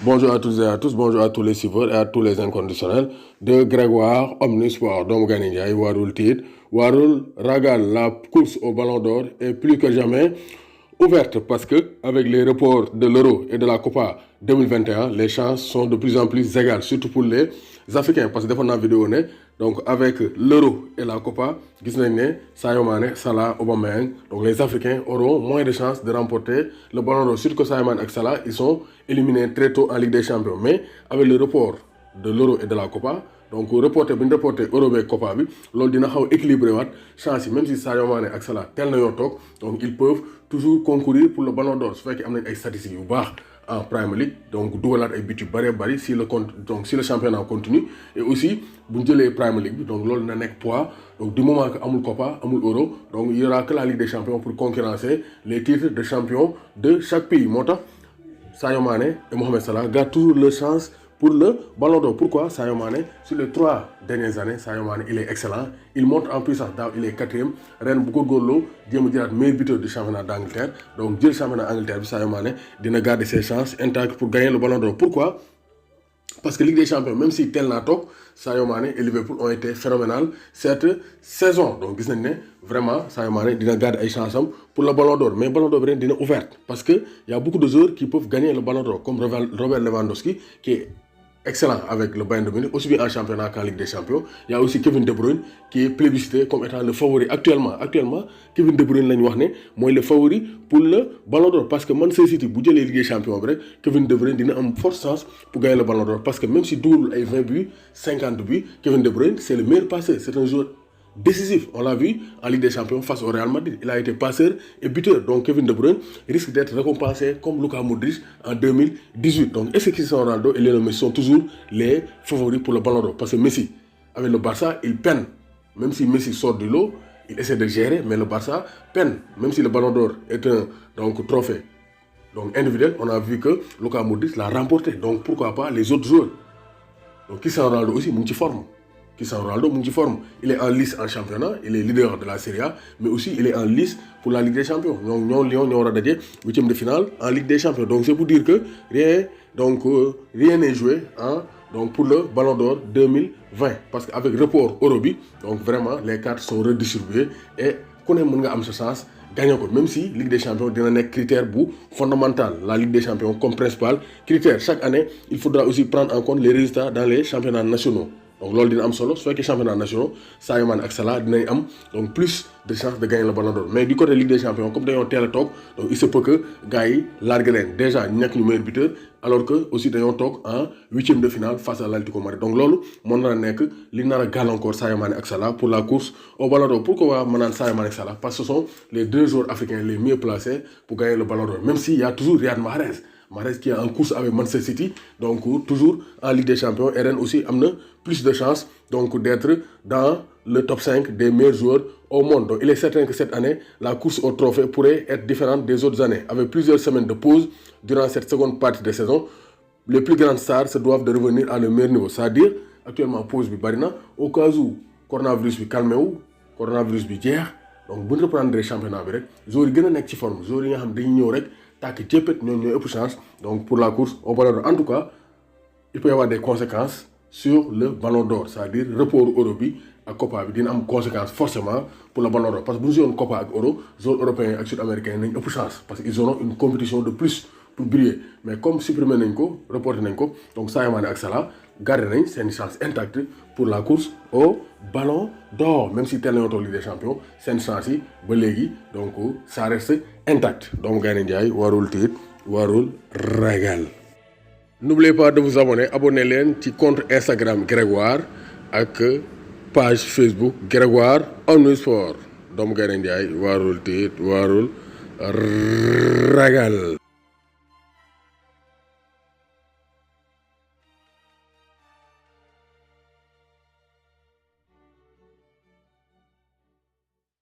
Bonjour à toutes et à tous, bonjour à tous les suiveurs et à tous les inconditionnels de Grégoire Omnisport. Donc Ganindjaï, Warul Tid, Warul Ragal, la course au Ballon d'Or est plus que jamais ouverte parce que avec les reports de l'Euro et de la Copa 2021, les chances sont de plus en plus égales, surtout pour les Africains. Parce que des fois, dans la vidéo, donc avec l'Euro et la Copa, Sadio Mané, Salah, Aubameyang, donc les Africains auront moins de chances de remporter le Ballon d'Or. Surtout que Sadio Mané et Salah, ils sont éliminés très tôt en Ligue des Champions. Mais avec le report de l'Euro et de la Copa, donc reporter Euro et Copa bi loolu dina xaw équilibré waat chance même si Sadio Mané ak Salah tel na yoo toog donc ils peuvent toujours concourir pour le Ballon d'Or su fekkee am nañ ay statistiques yu baax en Premier League donc dugalaat ay buts yu bari si le championnat continue et aussi bu ñu jëlee Premier League bi donc loolu na nekk poids donc du moment que amul Copa amul Euro donc il y aura que la Ligue des Champions pour concurrencer les titres de champion de chaque pays moo tax Sadio Mané et Mohamed Salah gardent toujours leur chance pour le Ballon d'Or. Pourquoi Sadio Mané, sur les 3 dernières années, Sadio Mané, il est excellent. Il monte en puissance. Il est 4e. Ren beaucoup de golo, meilleur buteur du championnat d'Angleterre. Donc, le championnat d'Angleterre, Sadio Mané, il garder ses chances intactes pour gagner le Ballon d'Or. Pourquoi? Parce que Ligue des Champions, même si tel n'a top, Sadio Mané et Liverpool ont été phénoménal cette saison. Donc, vraiment, Sadio Mané il garde des chances pour le Ballon d'Or. Mais le Ballon d'Or est ouvert. Parce qu'il y a beaucoup de joueurs qui peuvent gagner le Ballon d'Or, comme Robert Lewandowski, qui est excellent avec le Bayern de Munich, aussi bien en championnat qu'en Ligue des Champions. Il y a aussi Kevin De Bruyne qui est plébiscité comme étant le favori actuellement. Actuellement, Kevin De Bruyne est le favori pour le Ballon d'Or. Parce que Manchester City, si la Ligue des Champions, Kevin De Bruyne a une forte chance pour gagner le Ballon d'Or. Parce que même si Doul a 20 buts, 50 buts, Kevin De Bruyne, c'est le meilleur passeur. C'est un joueur décisif. On l'a vu en Ligue des Champions face au Real Madrid. Il a été passeur et buteur. Donc Kevin De Bruyne risque d'être récompensé comme Luka Modric en 2018. Donc est-ce que Cristiano Ronaldo et Lionel Messi sont toujours les favoris pour le Ballon d'Or? Parce que Messi, avec le Barça, il peine. Même si Messi sort du lot, il essaie de gérer, mais le Barça peine. Même si le Ballon d'Or est un trophée donc individuel, on a vu que Luka Modric l'a remporté. Donc pourquoi pas les autres joueurs? Donc Cristiano Ronaldo aussi, multiforme. Cristiano Ronaldo, multiforme. Il est en lice en championnat, il est leader de la Serie A, mais aussi il est en lice pour la Ligue des Champions. Donc, nous avons 8e de finale en Ligue des Champions. Donc, c'est pour dire que rien n'est joué donc pour le Ballon d'Or 2020. Parce qu'avec report Eurobi, donc vraiment, les cartes sont redistribuées et qu'on ait sa chance gagner. Même si la Ligue des Champions est un critère fondamental. La Ligue des Champions comme principal critère. Chaque année, il faudra aussi prendre en compte les résultats dans les championnats nationaux. Donc, lors d'un solo, soit que les championnats nationaux, Sadio Mané et Salah ont donc plus de chances de gagner le Ballon d'Or. Mais du côté de la Ligue des Champions, comme ils ont tel talk, donc il se peut que Gaï largue déjà il n'y a que le meilleur buteur, alors que aussi ils ont talk en 8e de finale face à l'Atlético Madrid. Donc lolo, mon nek, li nara gal encore Sadio Mané et Salah pour la course au Ballon d'Or. Pourquoi manan Sadio Mané et Salah? Parce que ce sont les deux joueurs africains les mieux placés pour gagner le Ballon d'Or. Même s'il y a toujours Riyad Mahrez. Mahrez qui est en course avec Manchester City, donc toujours en Ligue des Champions. RN aussi a plus de chances donc d'être dans le top 5 des meilleurs joueurs au monde. Donc il est certain que cette année, la course au trophée pourrait être différente des autres années. Avec plusieurs semaines de pause durant cette seconde partie de saison, les plus grandes stars se doivent de revenir à leur meilleur niveau. C'est-à-dire, actuellement, pause bi barina, au cas où coronavirus bi calmé ou, coronavirus bi hier, donc si on reprend le championnat, les joueurs qui sont en forme, les joueurs qui sont chance donc pour la course au Ballon d'Or. En tout cas, il peut y avoir des conséquences sur le Ballon d'Or, c'est-à-dire report Euro et Copa bi dina am conséquences forcément pour le Ballon d'Or parce que bu ñu joué Copa ak Euro joueurs européens et sud-américains nañ ëpp chance parce qu'ils auront une compétition de plus pour briller. Mais comme supprimé nañ ko reporté nañ ko donc Sadio Mané ak Salah garder nañ seen chance intacte pour la course au Ballon d'Or. Même si tel nañoo Ligue des Champions seen chance yi ba léegi donc ça reste intact. Donc Gaynde Njaay warul tiit warul ragal. N'oubliez pas de vous abonner, abonnez-vous ci compte Instagram Grégoire ak page Facebook Grégoire Omnisport. Donc Gaynde Njaay warul tiit warul ragal.